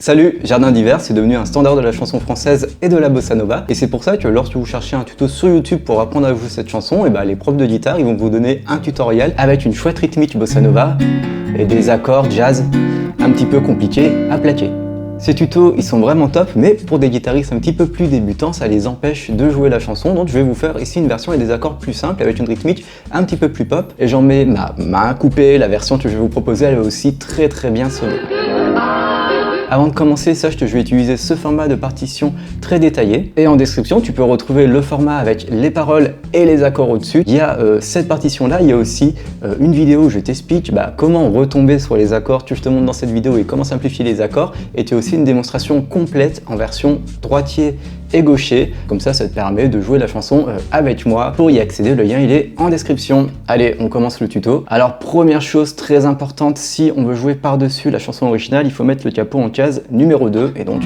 Salut, Jardin d'hiver, c'est devenu un standard de la chanson française et de la bossa nova, et c'est pour ça que lorsque vous cherchez un tuto sur YouTube pour apprendre à jouer cette chanson, et les profs de guitare ils vont vous donner un tutoriel avec une chouette rythmique bossa nova et des accords jazz un petit peu compliqués à plaquer. Ces tutos ils sont vraiment top, mais pour des guitaristes un petit peu plus débutants, ça les empêche de jouer la chanson, donc je vais vous faire ici une version avec des accords plus simples, avec une rythmique un petit peu plus pop, et j'en mets ma main coupée. La version que je vais vous proposer elle est aussi très bien sonner. Avant de commencer, sache que je vais utiliser ce format de partition très détaillé. Et en description, tu peux retrouver le format avec les paroles et les accords au-dessus. Il y a cette partition-là, il y a aussi une vidéo où je t'explique comment retomber sur les accords que je te montre dans cette vidéo et comment simplifier les accords. Et tu as aussi une démonstration complète en version droitier et gaucher. Comme ça te permet de jouer la chanson avec moi. Pour y accéder, le lien il est en description. Allez, on commence le tuto. Alors première chose très importante, si on veut jouer par-dessus la chanson originale, il faut mettre le capot en case numéro 2. Et donc,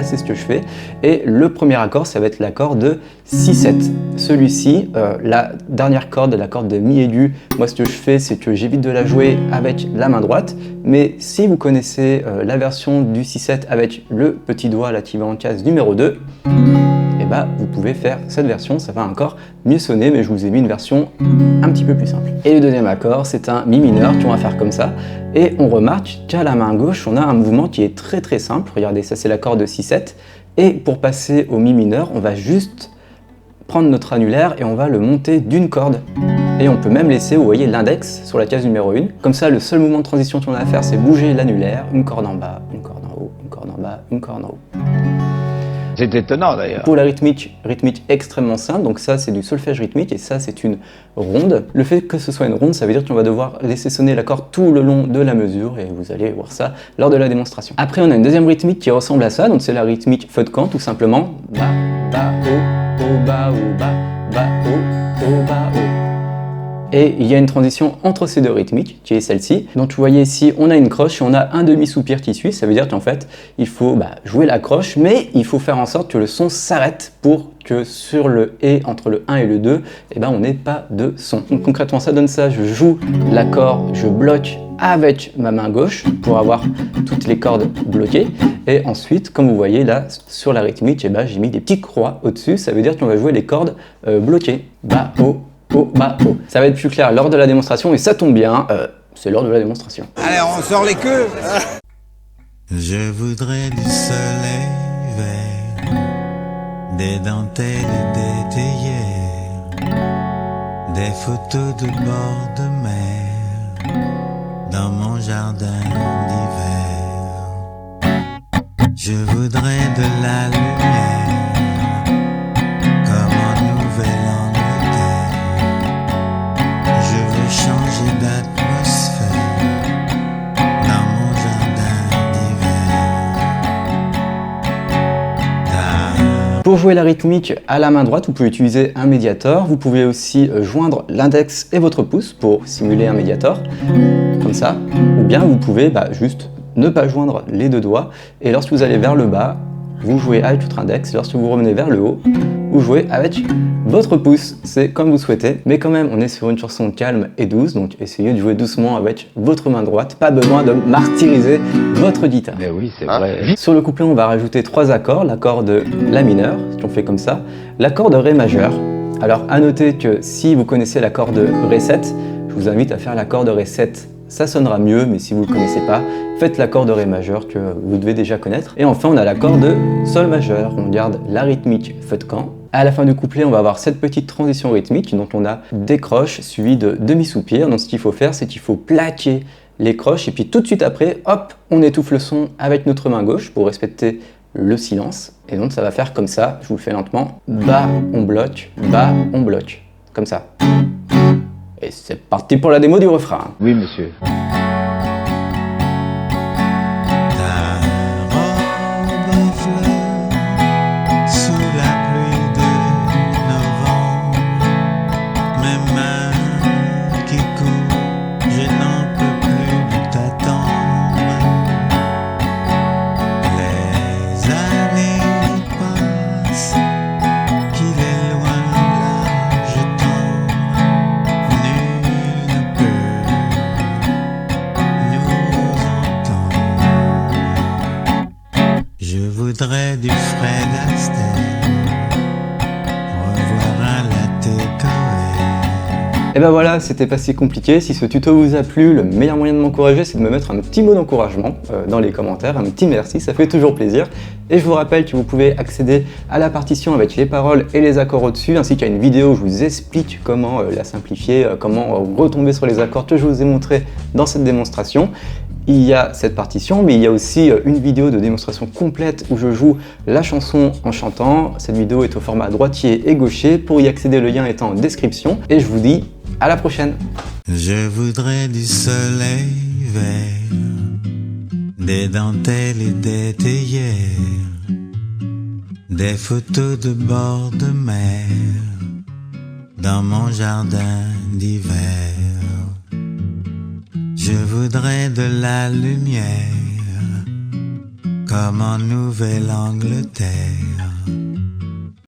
c'est ce que je fais. Et le premier accord, ça va être l'accord de Si-7. Celui-ci, la dernière corde, la corde de Mi aigu, moi ce que je fais, c'est que j'évite de la jouer avec la main droite. Mais si vous connaissez la version du Si-7 avec le petit doigt là qui va en case numéro 2, vous pouvez faire cette version, ça va encore mieux sonner, mais je vous ai mis une version un petit peu plus simple. Et le deuxième accord, c'est un Mi mineur qu'on va faire comme ça. Et on remarque qu'à la main gauche, on a un mouvement qui est très simple. Regardez, ça c'est l'accord de Si-7. Et pour passer au Mi mineur, on va juste prendre notre annulaire et on va le monter d'une corde. Et on peut même laisser, vous voyez, l'index sur la case numéro 1. Comme ça, le seul mouvement de transition qu'on a à faire, c'est bouger l'annulaire, une corde en bas, une corde en haut, une corde en bas, une corde en haut. C'est étonnant d'ailleurs. Pour la rythmique extrêmement simple, donc ça c'est du solfège rythmique et ça c'est une ronde. Le fait que ce soit une ronde, ça veut dire qu'on va devoir laisser sonner l'accord tout le long de la mesure et vous allez voir ça lors de la démonstration. Après on a une deuxième rythmique qui ressemble à ça, donc c'est la rythmique feu de camp tout simplement. Ba, ba, o, ba, o, ba, ba, o, ba, o. Et il y a une transition entre ces deux rythmiques, qui est celle-ci. Donc vous voyez ici, on a une croche et on a un demi-soupir qui suit. Ça veut dire qu'en fait, il faut jouer la croche, mais il faut faire en sorte que le son s'arrête pour que sur le « et », entre le 1 et le 2, on n'ait pas de son. Donc concrètement, ça donne ça. Je joue l'accord, je bloque avec ma main gauche pour avoir toutes les cordes bloquées. Et ensuite, comme vous voyez là, sur la rythmique, j'ai mis des petites croix au-dessus. Ça veut dire qu'on va jouer les cordes bloquées. Ba, o, oh, ba, oh. Ça va être plus clair lors de la démonstration et ça tombe bien, c'est lors de la démonstration. Allez, on sort les queues. Je voudrais du soleil vert, des dentelles et des théières, des photos de bord de mer, dans mon jardin d'hiver. Je voudrais de la lumière, comme en Nouvelle-Angleterre. Je veux changer d'atmosphère dans mon jardin d'hiver. Pour jouer la rythmique à la main droite, vous pouvez utiliser un médiator. Vous pouvez aussi joindre l'index et votre pouce pour simuler un médiator, comme ça. Ou bien vous pouvez juste ne pas joindre les deux doigts. Et lorsque vous allez vers le bas, vous jouez avec votre index. Lorsque vous revenez vers le haut, vous jouez avec votre pouce. C'est comme vous souhaitez. Mais quand même, on est sur une chanson calme et douce. Donc essayez de jouer doucement avec votre main droite. Pas besoin de martyriser votre guitare. Mais oui, c'est vrai. Sur le couplet, on va rajouter 3 accords. L'accord de La mineur, si on fait comme ça. L'accord de Ré majeur. Alors à noter que si vous connaissez l'accord de Ré 7, je vous invite à faire l'accord de Ré 7. Ça sonnera mieux, mais si vous ne le connaissez pas, faites l'accord de Ré majeur que vous devez déjà connaître. Et enfin, on a l'accord de Sol majeur. On garde la rythmique feu de camp. À la fin du couplet, on va avoir cette petite transition rythmique. Donc on a des croches suivies de demi-soupirs. Donc ce qu'il faut faire, c'est qu'il faut plaquer les croches. Et puis tout de suite après, hop, on étouffe le son avec notre main gauche pour respecter le silence. Et donc ça va faire comme ça, je vous le fais lentement. Bas, on bloque, bas, on bloque. Comme ça. Et c'est parti pour la démo du refrain. Oui, monsieur. Je voudrais du Fred Astaire, revoir un latte Cohen. Et ben voilà, c'était pas si compliqué. Si ce tuto vous a plu, le meilleur moyen de m'encourager, c'est de me mettre un petit mot d'encouragement dans les commentaires, un petit merci, ça fait toujours plaisir. Et je vous rappelle que vous pouvez accéder à la partition avec les paroles et les accords au-dessus, ainsi qu'à une vidéo où je vous explique comment la simplifier, comment retomber sur les accords que je vous ai montré dans cette démonstration. Il y a cette partition, mais il y a aussi une vidéo de démonstration complète où je joue la chanson en chantant. Cette vidéo est au format droitier et gaucher. Pour y accéder, le lien est en description. Et je vous dis à la prochaine. Je voudrais du soleil vert, des dentelles et des théières, des photos de bord de mer dans mon jardin d'hiver. Je voudrais de la lumière comme en Nouvelle-Angleterre.